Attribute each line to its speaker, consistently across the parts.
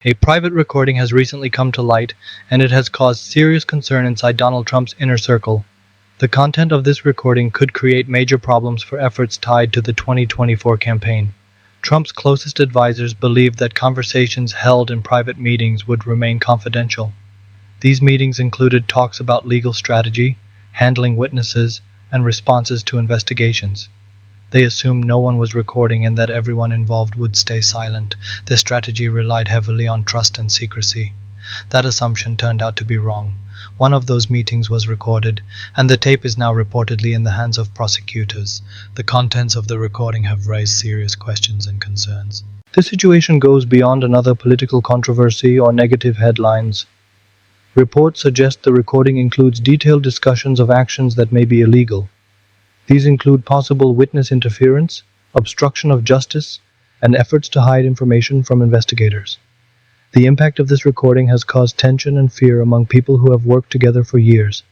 Speaker 1: A private recording has recently come to light, and it has caused serious concern inside Donald Trump's inner circle. The content of this recording could create major problems for efforts tied to the 2024 campaign. Trump's closest advisors believed that conversations held in private meetings would remain confidential. These meetings included talks about legal strategy, handling witnesses, and responses to investigations. They assumed no one was recording and that everyone involved would stay silent. This strategy relied heavily on trust and secrecy. That assumption turned out to be wrong. One of those meetings was recorded, and the tape is now reportedly in the hands of prosecutors. The contents of the recording have raised serious questions and concerns. This situation goes beyond another political controversy or negative headlines. Reports suggest the recording includes detailed discussions of actions that may be illegal. These include possible witness interference, obstruction of justice, and efforts to hide information from investigators. The impact of this recording has caused tension and fear among people who have worked together for years.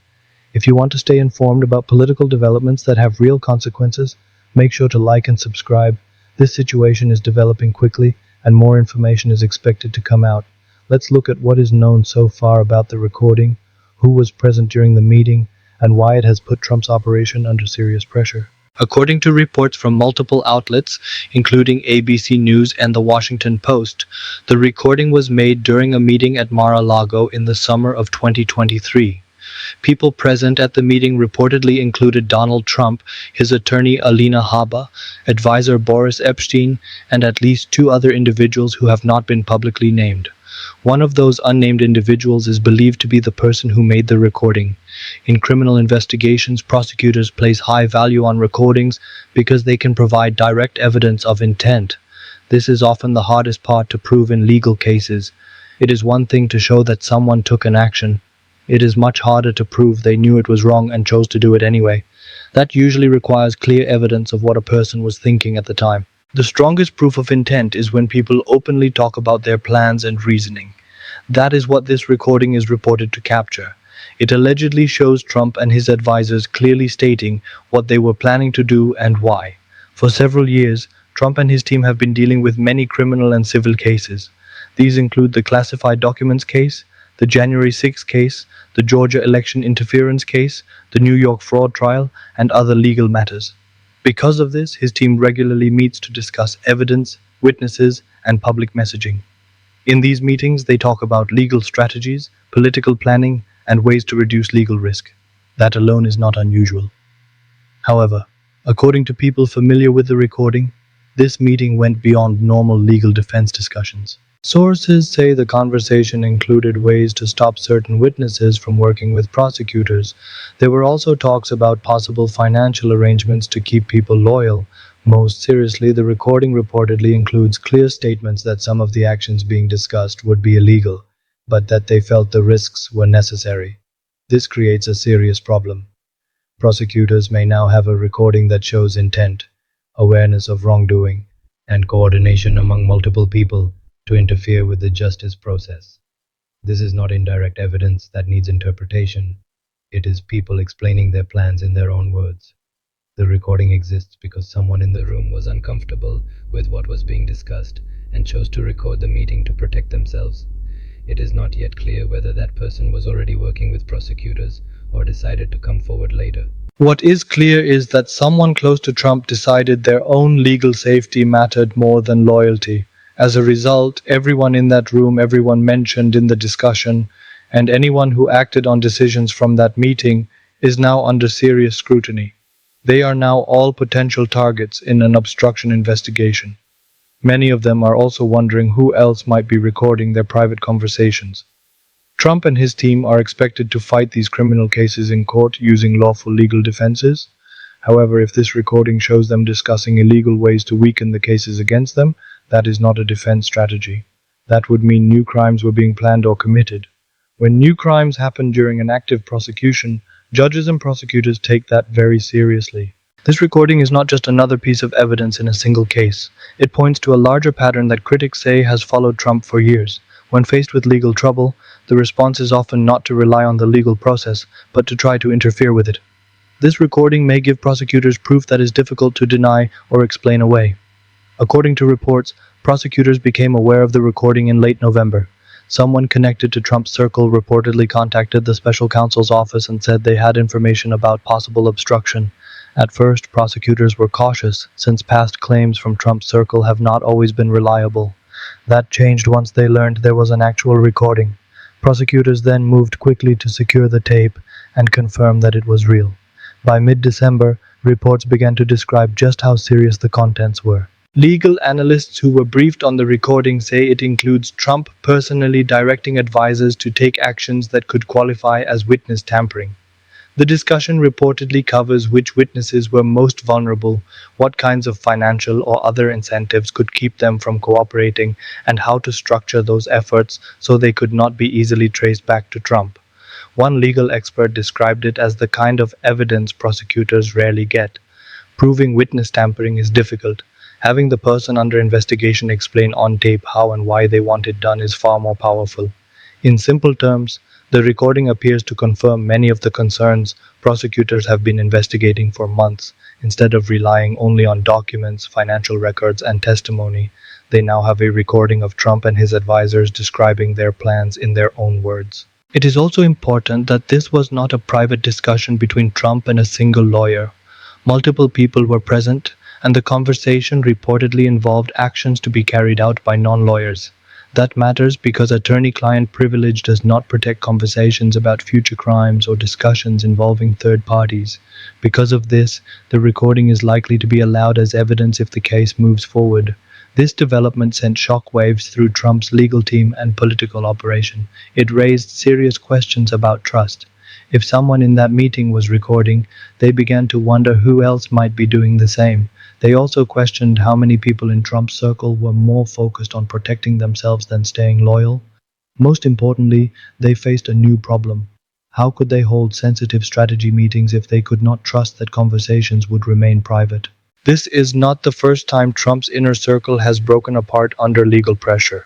Speaker 1: If you want to stay informed about political developments that have real consequences, make sure to like and subscribe. This situation is developing quickly, and more information is expected to come out. Let's look at what is known so far about the recording, who was present during the meeting, and why it has put Trump's operation under serious pressure. According to reports from multiple outlets, including ABC News and The Washington Post, the recording was made during a meeting at Mar-a-Lago in the summer of 2023. People present at the meeting reportedly included Donald Trump, his attorney Alina Habba, advisor Boris Epshteyn, and at least 2 other individuals who have not been publicly named. One of those unnamed individuals is believed to be the person who made the recording. In criminal investigations, prosecutors place high value on recordings because they can provide direct evidence of intent. This is often the hardest part to prove in legal cases. It is one thing to show that someone took an action. It is much harder to prove they knew it was wrong and chose to do it anyway. That usually requires clear evidence of what a person was thinking at the time. The strongest proof of intent is when people openly talk about their plans and reasoning. That is what this recording is reported to capture. It allegedly shows Trump and his advisors clearly stating what they were planning to do and why. For several years, Trump and his team have been dealing with many criminal and civil cases. These include the classified documents case, the January 6 case, the Georgia election interference case, the New York fraud trial, and other legal matters. Because of this, his team regularly meets to discuss evidence, witnesses, and public messaging. In these meetings, they talk about legal strategies, political planning, and ways to reduce legal risk. That alone is not unusual. However, according to people familiar with the recording, this meeting went beyond normal legal defense discussions. Sources say the conversation included ways to stop certain witnesses from working with prosecutors. There were also talks about possible financial arrangements to keep people loyal. Most seriously, the recording reportedly includes clear statements that some of the actions being discussed would be illegal, but that they felt the risks were necessary. This creates a serious problem. Prosecutors may now have a recording that shows intent, awareness of wrongdoing, and coordination among multiple people to interfere with the justice process. This is not indirect evidence that needs interpretation. It is people explaining their plans in their own words. The recording exists because someone in the room was uncomfortable with what was being discussed and chose to record the meeting to protect themselves. It is not yet clear whether that person was already working with prosecutors or decided to come forward later. What is clear is that someone close to Trump decided their own legal safety mattered more than loyalty. As a result, everyone in that room, everyone mentioned in the discussion, and anyone who acted on decisions from that meeting is now under serious scrutiny. They are now all potential targets in an obstruction investigation. Many of them are also wondering who else might be recording their private conversations. Trump and his team are expected to fight these criminal cases in court using lawful legal defenses. However, if this recording shows them discussing illegal ways to weaken the cases against them, that is not a defense strategy. That would mean new crimes were being planned or committed. When new crimes happen during an active prosecution, judges and prosecutors take that very seriously. This recording is not just another piece of evidence in a single case. It points to a larger pattern that critics say has followed Trump for years. When faced with legal trouble, the response is often not to rely on the legal process, but to try to interfere with it. This recording may give prosecutors proof that is difficult to deny or explain away. According to reports, Prosecutors became aware of the recording in late November. Someone connected to Trump's circle reportedly contacted the special counsel's office and said they had information about possible obstruction. At first, prosecutors were cautious, since past claims from Trump's circle have not always been reliable. That changed once they learned there was an actual recording. Prosecutors then moved quickly to secure the tape and confirm that it was real. By mid-December, reports began to describe just how serious the contents were. Legal analysts who were briefed on the recording say it includes Trump personally directing advisors to take actions that could qualify as witness tampering. The discussion reportedly covers which witnesses were most vulnerable, what kinds of financial or other incentives could keep them from cooperating, and how to structure those efforts so they could not be easily traced back to Trump. One legal expert described it as the kind of evidence prosecutors rarely get. Proving witness tampering is difficult. Having the person under investigation explain on tape how and why they want it done is far more powerful. In simple terms, the recording appears to confirm many of the concerns prosecutors have been investigating for months. Instead of relying only on documents, financial records, and testimony, they now have a recording of Trump and his advisors describing their plans in their own words. It is also important that this was not a private discussion between Trump and a single lawyer. Multiple people were present, and the conversation reportedly involved actions to be carried out by non-lawyers. That matters because attorney-client privilege does not protect conversations about future crimes or discussions involving third parties. Because of this, the recording is likely to be allowed as evidence if the case moves forward. This development sent shockwaves through Trump's legal team and political operation. It raised serious questions about trust. If someone in that meeting was recording, they began to wonder who else might be doing the same. They also questioned how many people in Trump's circle were more focused on protecting themselves than staying loyal. Most importantly, they faced a new problem. How could they hold sensitive strategy meetings if they could not trust that conversations would remain private? This is not the first time Trump's inner circle has broken apart under legal pressure.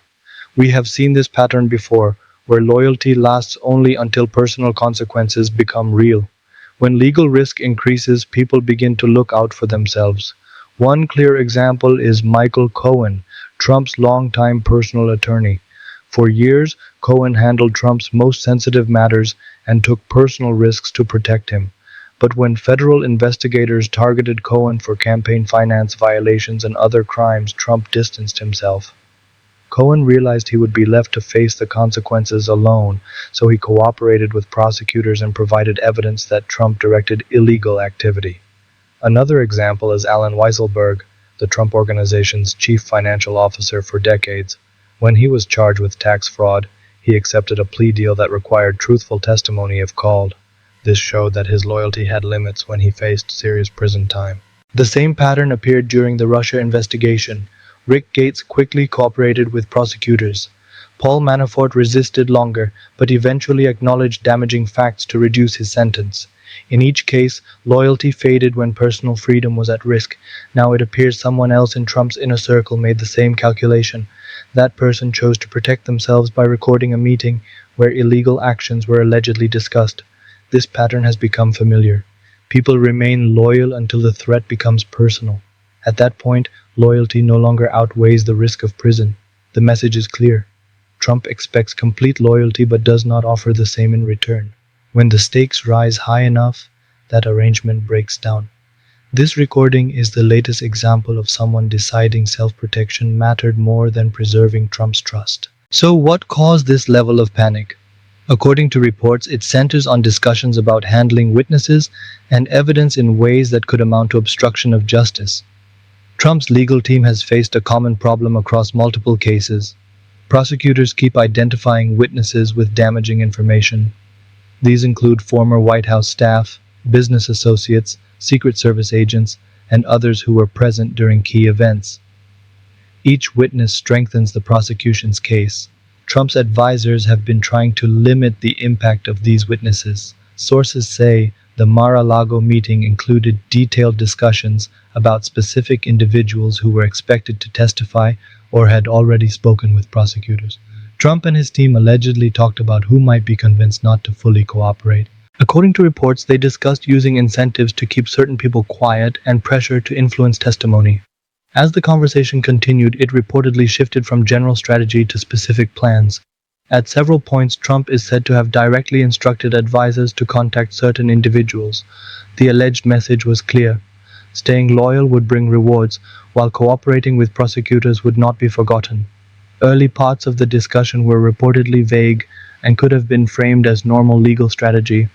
Speaker 1: We have seen this pattern before, where loyalty lasts only until personal consequences become real. When legal risk increases, people begin to look out for themselves. One clear example is Michael Cohen, Trump's longtime personal attorney. For years, Cohen handled Trump's most sensitive matters and took personal risks to protect him. But when federal investigators targeted Cohen for campaign finance violations and other crimes, Trump distanced himself. Cohen realized he would be left to face the consequences alone, so he cooperated with prosecutors and provided evidence that Trump directed illegal activity. Another example is Alan Weisselberg, the Trump Organization's chief financial officer for decades. When he was charged with tax fraud, he accepted a plea deal that required truthful testimony if called. This showed that his loyalty had limits when he faced serious prison time. The same pattern appeared during the Russia investigation. Rick Gates quickly cooperated with prosecutors. Paul Manafort resisted longer, but eventually acknowledged damaging facts to reduce his sentence. In each case, loyalty faded when personal freedom was at risk. Now it appears someone else in Trump's inner circle made the same calculation. That person chose to protect themselves by recording a meeting where illegal actions were allegedly discussed. This pattern has become familiar. People remain loyal until the threat becomes personal. At that point, loyalty no longer outweighs the risk of prison. The message is clear. Trump expects complete loyalty but does not offer the same in return. When the stakes rise high enough, that arrangement breaks down. This recording is the latest example of someone deciding self-protection mattered more than preserving Trump's trust. So what caused this level of panic? According to reports, it centers on discussions about handling witnesses and evidence in ways that could amount to obstruction of justice. Trump's legal team has faced a common problem across multiple cases. Prosecutors keep identifying witnesses with damaging information. These include former White House staff, business associates, Secret Service agents, and others who were present during key events. Each witness strengthens the prosecution's case. Trump's advisors have been trying to limit the impact of these witnesses. Sources say the Mar-a-Lago meeting included detailed discussions about specific individuals who were expected to testify or had already spoken with prosecutors. Trump and his team allegedly talked about who might be convinced not to fully cooperate. According to reports, they discussed using incentives to keep certain people quiet and pressure to influence testimony. As the conversation continued, it reportedly shifted from general strategy to specific plans. At several points, Trump is said to have directly instructed advisors to contact certain individuals. The alleged message was clear: staying loyal would bring rewards, while cooperating with prosecutors would not be forgotten. Early parts of the discussion were reportedly vague and could have been framed as normal legal strategy,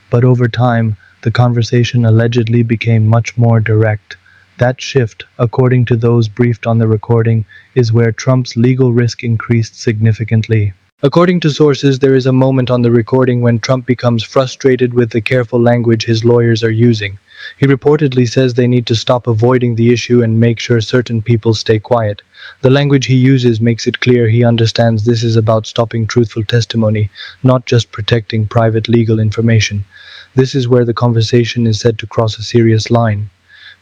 Speaker 1: but over time, the conversation allegedly became much more direct. That shift, according to those briefed on the recording, is where Trump's legal risk increased significantly. According to sources, there is a moment on the recording when Trump becomes frustrated with the careful language his lawyers are using. He reportedly says they need to stop avoiding the issue and make sure certain people stay quiet. The language he uses makes it clear he understands this is about stopping truthful testimony, not just protecting private legal information. This is where the conversation is said to cross a serious line.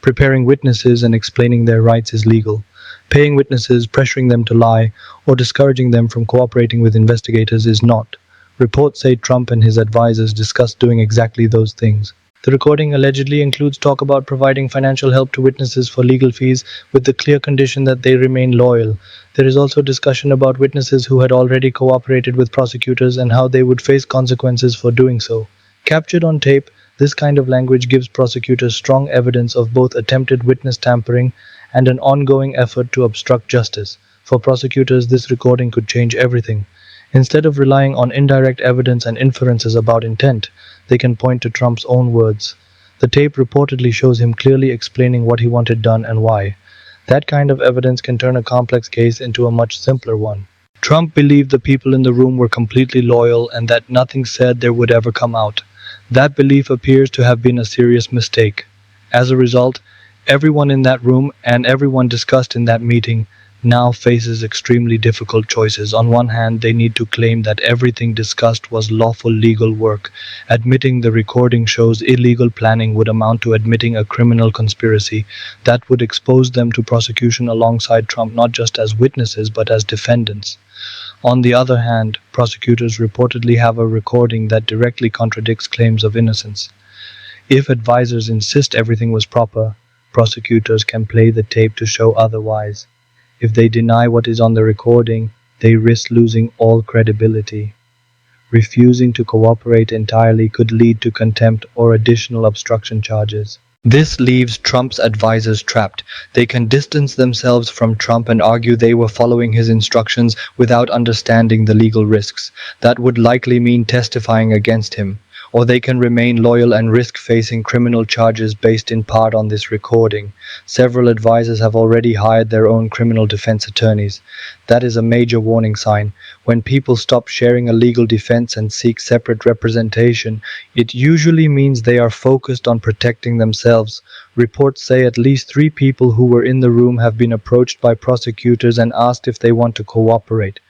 Speaker 1: Preparing witnesses and explaining their rights is legal. Paying witnesses, pressuring them to lie, or discouraging them from cooperating with investigators is not. Reports say Trump and his advisors discussed doing exactly those things. The recording allegedly includes talk about providing financial help to witnesses for legal fees, with the clear condition that they remain loyal. There is also discussion about witnesses who had already cooperated with prosecutors and how they would face consequences for doing so. Captured on tape, this kind of language gives prosecutors strong evidence of both attempted witness tampering and an ongoing effort to obstruct justice. For prosecutors, this recording could change everything. Instead of relying on indirect evidence and inferences about intent, they can point to Trump's own words. The tape reportedly shows him clearly explaining what he wanted done and why. That kind of evidence can turn a complex case into a much simpler one. Trump believed the people in the room were completely loyal and that nothing said there would ever come out. That belief appears to have been a serious mistake. As a result, everyone in that room and everyone discussed in that meeting now faces extremely difficult choices. On one hand, they need to claim that everything discussed was lawful legal work. Admitting the recording shows illegal planning would amount to admitting a criminal conspiracy. That would expose them to prosecution alongside Trump, not just as witnesses but as defendants. On the other hand, prosecutors reportedly have a recording that directly contradicts claims of innocence. If advisors insist everything was proper, prosecutors can play the tape to show otherwise. If they deny what is on the recording, they risk losing all credibility. Refusing to cooperate entirely could lead to contempt or additional obstruction charges. This leaves Trump's advisors trapped. They can distance themselves from Trump and argue they were following his instructions without understanding the legal risks. That would likely mean testifying against him. Or they can remain loyal and risk facing criminal charges based in part on this recording. Several advisors have already hired their own criminal defense attorneys. That is a major warning sign. When people stop sharing a legal defense and seek separate representation, it usually means they are focused on protecting themselves. Reports say at least 3 people who were in the room have been approached by prosecutors and asked if they want to cooperate.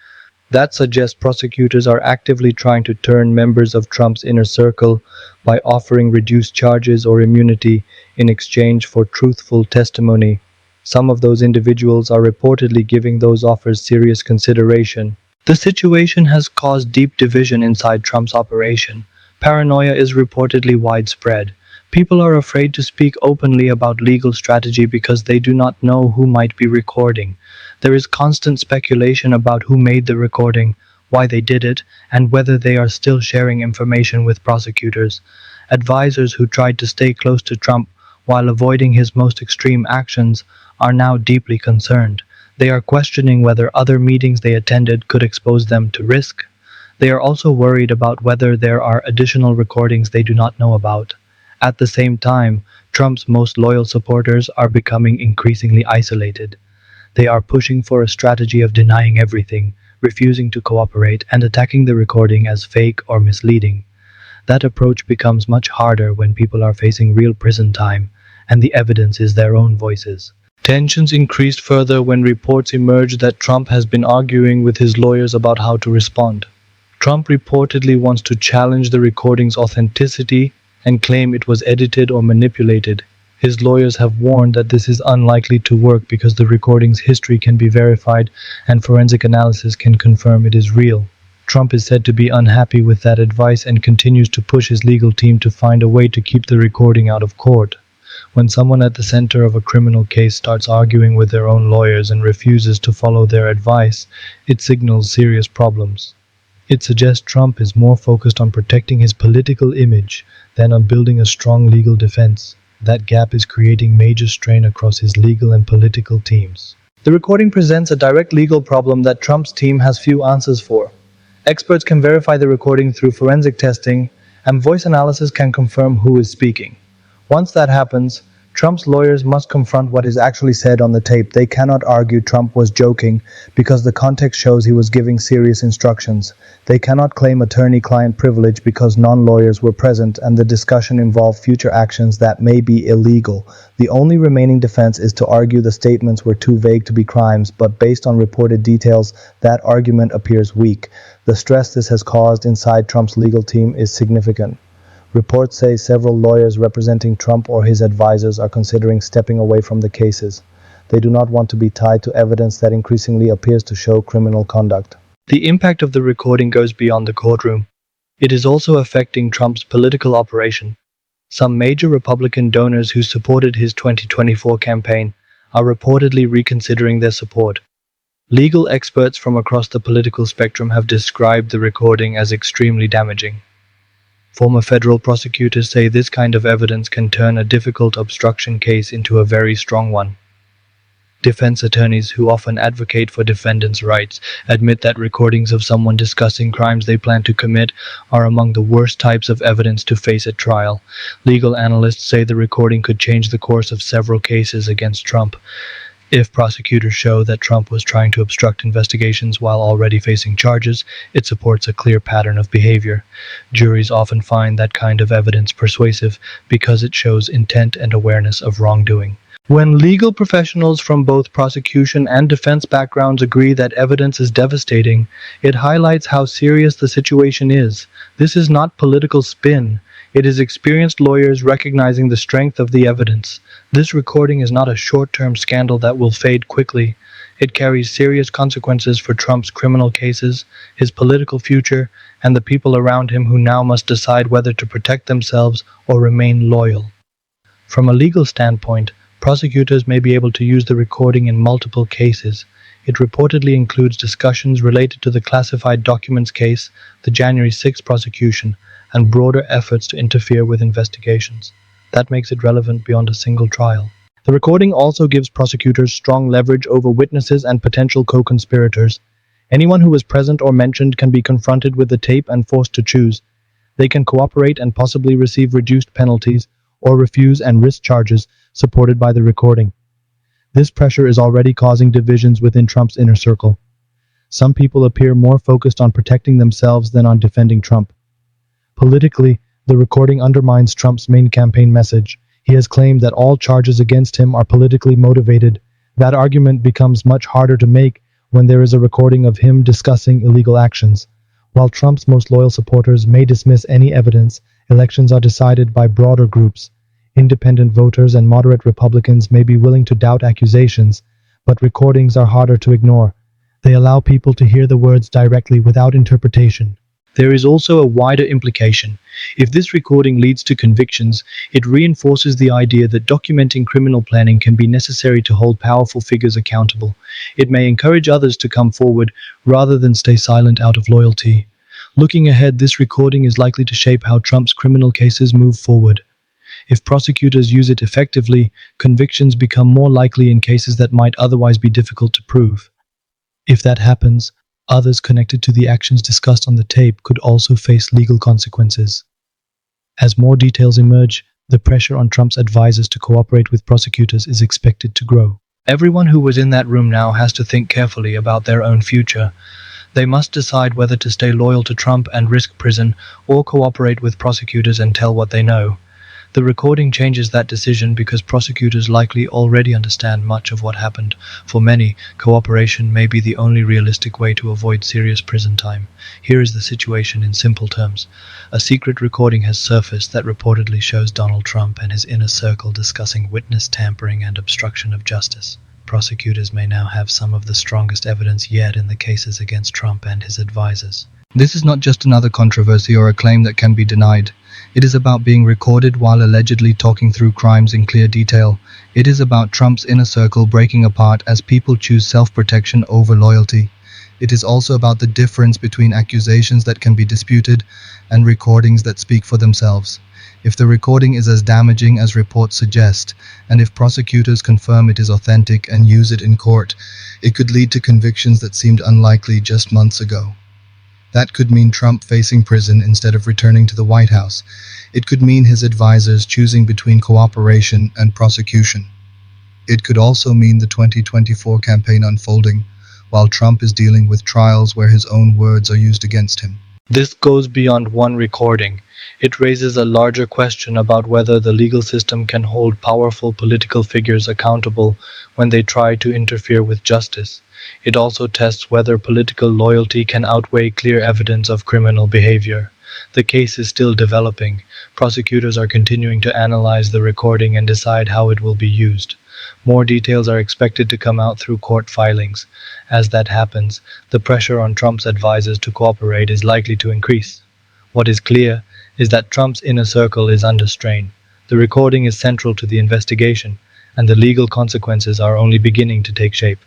Speaker 1: That suggests prosecutors are actively trying to turn members of Trump's inner circle by offering reduced charges or immunity in exchange for truthful testimony. Some of those individuals are reportedly giving those offers serious consideration. The situation has caused deep division inside Trump's operation. Paranoia is reportedly widespread. People are afraid to speak openly about legal strategy because they do not know who might be recording. There is constant speculation about who made the recording, why they did it, and whether they are still sharing information with prosecutors. Advisors who tried to stay close to Trump while avoiding his most extreme actions are now deeply concerned. They are questioning whether other meetings they attended could expose them to risk. They are also worried about whether there are additional recordings they do not know about. At the same time, Trump's most loyal supporters are becoming increasingly isolated. They are pushing for a strategy of denying everything, refusing to cooperate, and attacking the recording as fake or misleading. That approach becomes much harder when people are facing real prison time, and the evidence is their own voices. Tensions increased further when reports emerged that Trump has been arguing with his lawyers about how to respond. Trump reportedly wants to challenge the recording's authenticity and claim it was edited or manipulated. His lawyers have warned that this is unlikely to work because the recording's history can be verified and forensic analysis can confirm it is real. Trump is said to be unhappy with that advice and continues to push his legal team to find a way to keep the recording out of court. When someone at the center of a criminal case starts arguing with their own lawyers and refuses to follow their advice, it signals serious problems. It suggests Trump is more focused on protecting his political image than on building a strong legal defense. That gap is creating major strain across his legal and political teams. The recording presents a direct legal problem that Trump's team has few answers for. Experts can verify the recording through forensic testing, and voice analysis can confirm who is speaking. Once that happens, Trump's lawyers must confront what is actually said on the tape. They cannot argue Trump was joking because the context shows he was giving serious instructions. They cannot claim attorney-client privilege because non-lawyers were present and the discussion involved future actions that may be illegal. The only remaining defense is to argue the statements were too vague to be crimes, but based on reported details, that argument appears weak. The stress this has caused inside Trump's legal team is significant. Reports say several lawyers representing Trump or his advisors are considering stepping away from the cases. They do not want to be tied to evidence that increasingly appears to show criminal conduct. The impact of the recording goes beyond the courtroom. It is also affecting Trump's political operation. Some major Republican donors who supported his 2024 campaign are reportedly reconsidering their support. Legal experts from across the political spectrum have described the recording as extremely damaging. Former federal prosecutors say this kind of evidence can turn a difficult obstruction case into a very strong one. Defense attorneys who often advocate for defendants' rights admit that recordings of someone discussing crimes they plan to commit are among the worst types of evidence to face at trial. Legal analysts say the recording could change the course of several cases against Trump. If prosecutors show that Trump was trying to obstruct investigations while already facing charges, it supports a clear pattern of behavior. Juries often find that kind of evidence persuasive because it shows intent and awareness of wrongdoing. When legal professionals from both prosecution and defense backgrounds agree that evidence is devastating, it highlights how serious the situation is. This is not political spin. It is experienced lawyers recognizing the strength of the evidence. This recording is not a short-term scandal that will fade quickly. It carries serious consequences for Trump's criminal cases, his political future, and the people around him who now must decide whether to protect themselves or remain loyal. From a legal standpoint, prosecutors may be able to use the recording in multiple cases. It reportedly includes discussions related to the classified documents case, the January 6 prosecution, and broader efforts to interfere with investigations. That makes it relevant beyond a single trial. The recording also gives prosecutors strong leverage over witnesses and potential co-conspirators. Anyone who was present or mentioned can be confronted with the tape and forced to choose. They can cooperate and possibly receive reduced penalties, or refuse and risk charges supported by the recording. This pressure is already causing divisions within Trump's inner circle. Some people appear more focused on protecting themselves than on defending Trump. Politically, the recording undermines Trump's main campaign message. He has claimed that all charges against him are politically motivated. That argument becomes much harder to make when there is a recording of him discussing illegal actions. While Trump's most loyal supporters may dismiss any evidence, elections are decided by broader groups. Independent voters and moderate Republicans may be willing to doubt accusations, but recordings are harder to ignore. They allow people to hear the words directly without interpretation. There is also a wider implication. If this recording leads to convictions, it reinforces the idea that documenting criminal planning can be necessary to hold powerful figures accountable. It may encourage others to come forward rather than stay silent out of loyalty. Looking ahead, this recording is likely to shape how Trump's criminal cases move forward. If prosecutors use it effectively, convictions become more likely in cases that might otherwise be difficult to prove. If that happens, others connected to the actions discussed on the tape could also face legal consequences. As more details emerge, the pressure on Trump's advisors to cooperate with prosecutors is expected to grow. Everyone who was in that room now has to think carefully about their own future. They must decide whether to stay loyal to Trump and risk prison, or cooperate with prosecutors and tell what they know. The recording changes that decision because prosecutors likely already understand much of what happened. For many, cooperation may be the only realistic way to avoid serious prison time. Here is the situation in simple terms. A secret recording has surfaced that reportedly shows Donald Trump and his inner circle discussing witness tampering and obstruction of justice. Prosecutors may now have some of the strongest evidence yet in the cases against Trump and his advisors. This is not just another controversy or a claim that can be denied. It is about being recorded while allegedly talking through crimes in clear detail. It is about Trump's inner circle breaking apart as people choose self-protection over loyalty. It is also about the difference between accusations that can be disputed and recordings that speak for themselves. If the recording is as damaging as reports suggest, and if prosecutors confirm it is authentic and use it in court, it could lead to convictions that seemed unlikely just months ago. That could mean Trump facing prison instead of returning to the White House. It could mean his advisors choosing between cooperation and prosecution. It could also mean the 2024 campaign unfolding, while Trump is dealing with trials where his own words are used against him. This goes beyond one recording. It raises a larger question about whether the legal system can hold powerful political figures accountable when they try to interfere with justice. It also tests whether political loyalty can outweigh clear evidence of criminal behavior. The case is still developing. Prosecutors are continuing to analyze the recording and decide how it will be used. More details are expected to come out through court filings. As that happens, the pressure on Trump's advisors to cooperate is likely to increase. What is clear is that Trump's inner circle is under strain. The recording is central to the investigation, and the legal consequences are only beginning to take shape.